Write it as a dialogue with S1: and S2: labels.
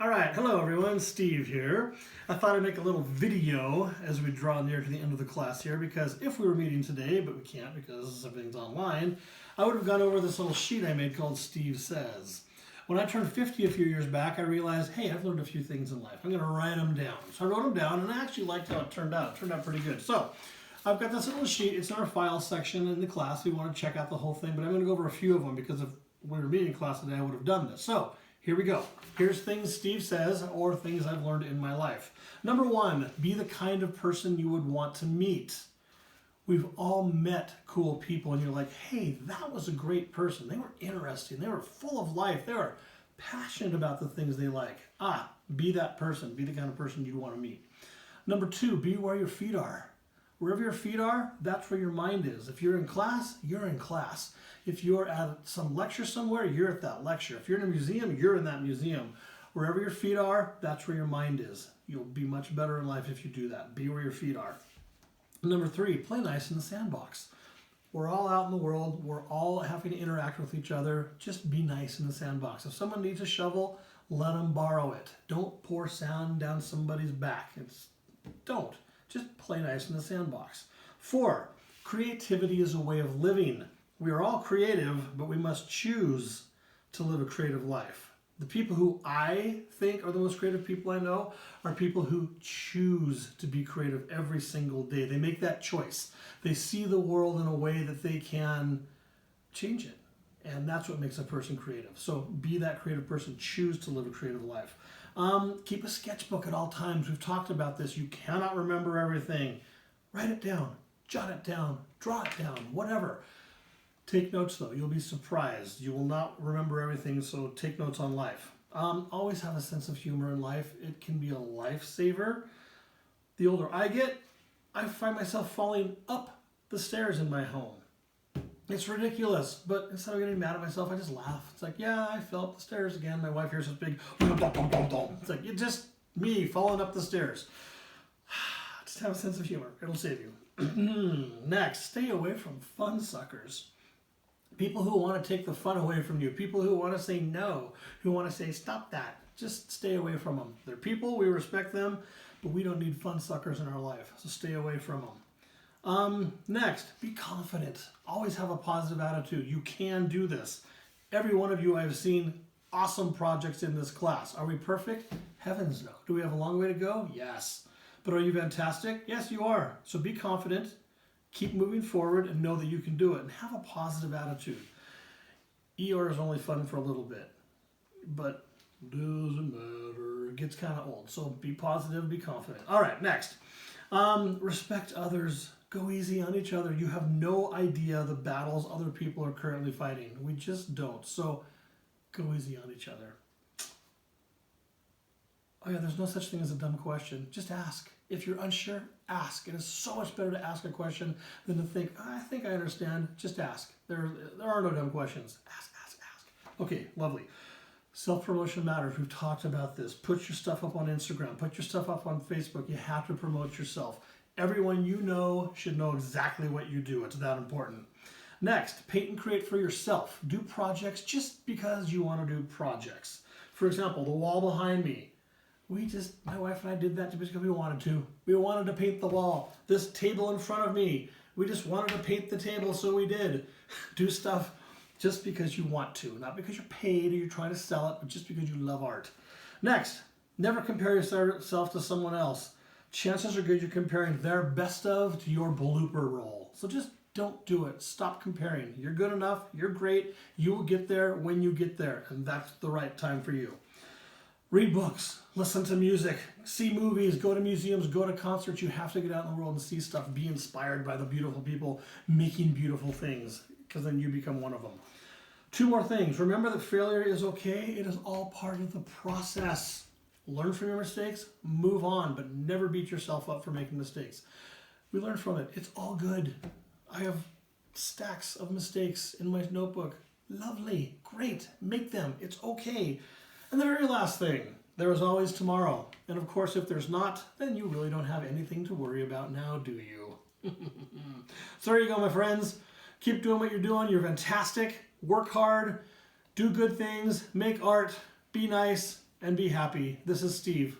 S1: All right, hello everyone, Steve here. I thought I'd make a little video as we draw near to the end of the class here because if we were meeting today, but we can't because everything's online, I would have gone over this little sheet I made called Steve Says. When I turned 50 a few years back, I realized, hey, I've learned a few things in life. I'm going to write them down. So I wrote them down and I actually liked how it turned out. It turned out pretty good. So I've got this little sheet. It's in our file section in the class. We want to check out the whole thing, but I'm going to go over a few of them because if we were meeting class today, I would have done this. So here we go. Here's things Steve says or things I've learned in my life. Number one, be the kind of person you would want to meet. We've all met cool people and you're like, hey, that was a great person. They were interesting. They were full of life. They were passionate about the things they like. Be that person. Be the kind of person you want to meet. Number two, be where your feet are. Wherever your feet are, that's where your mind is. If you're in class, you're in class. If you're at some lecture somewhere, you're at that lecture. If you're in a museum, you're in that museum. Wherever your feet are, that's where your mind is. You'll be much better in life if you do that. Be where your feet are. Number three, play nice in the sandbox. We're all out in the world. We're all having to interact with each other. Just be nice in the sandbox. If someone needs a shovel, let them borrow it. Don't pour sand down somebody's back. Don't. Just play nice in the sandbox. Four, creativity is a way of living. We are all creative, but we must choose to live a creative life. The people who I think are the most creative people I know are people who choose to be creative every single day. They make that choice. They see the world in a way that they can change it. And that's what makes a person creative. So be that creative person. Choose to live a creative life. Keep a sketchbook at all times. We've talked about this. You cannot remember everything. Write it down. Jot it down. Draw it down. Whatever. Take notes though. You'll be surprised. You will not remember everything, so take notes on life. Always have a sense of humor in life. It can be a lifesaver. The older I get, I find myself falling up the stairs in my home. It's ridiculous, but instead of getting mad at myself, I just laugh. It's like, yeah, I fell up the stairs again. My wife hears this big, it's like, it's just me falling up the stairs. Just have a sense of humor. It'll save you. Next, stay away from fun suckers. People who want to take the fun away from you. People who want to say no. Who want to say, stop that. Just stay away from them. They're people. We respect them. But we don't need fun suckers in our life. So stay away from them. Next, be confident. Always have a positive attitude. You can do this. Every one of you I've seen awesome projects in this class. Are we perfect? Heavens no. Do we have a long way to go? Yes. But are you fantastic? Yes, you are. So be confident. Keep moving forward and know that you can do it and have a positive attitude. ER is only fun for a little bit, but doesn't matter. It gets kind of old. So be positive, be confident. All right, next. Respect others. Go easy on each other. You have no idea the battles other people are currently fighting. We just don't. So go easy on each other. Oh yeah, there's no such thing as a dumb question. Just ask. If you're unsure, ask. It is so much better to ask a question than to think, I think I understand. Just ask. There are no dumb questions. Ask, ask, ask. Okay, lovely. Self-promotion matters. We've talked about this. Put your stuff up on Instagram. Put your stuff up on Facebook. You have to promote yourself. Everyone you know should know exactly what you do. It's that important. Next, paint and create for yourself. Do projects just because you want to do projects. For example, the wall behind me. My wife and I did that just because we wanted to. We wanted to paint the wall. This table in front of me, we just wanted to paint the table, so we did. Do stuff just because you want to, not because you're paid or you're trying to sell it, but just because you love art. Next, never compare yourself to someone else. Chances are good you're comparing their best of to your blooper roll. So just don't do it. Stop comparing. You're good enough. You're great. You will get there when you get there, and that's the right time for you. Read books, listen to music, see movies, go to museums, go to concerts. You have to get out in the world and see stuff. Be inspired by the beautiful people making beautiful things, because then you become one of them. Two more things. Remember that failure is okay. It is all part of the process. Learn from your mistakes, move on, but never beat yourself up for making mistakes. We learn from it. It's all good. I have stacks of mistakes in my notebook. Lovely, great, make them. It's okay. And the very last thing, there is always tomorrow. And of course, if there's not, then you really don't have anything to worry about now, do you? So there you go, my friends. Keep doing what you're doing. You're fantastic. Work hard. Do good things. Make art. Be nice. and be happy. This is Steve.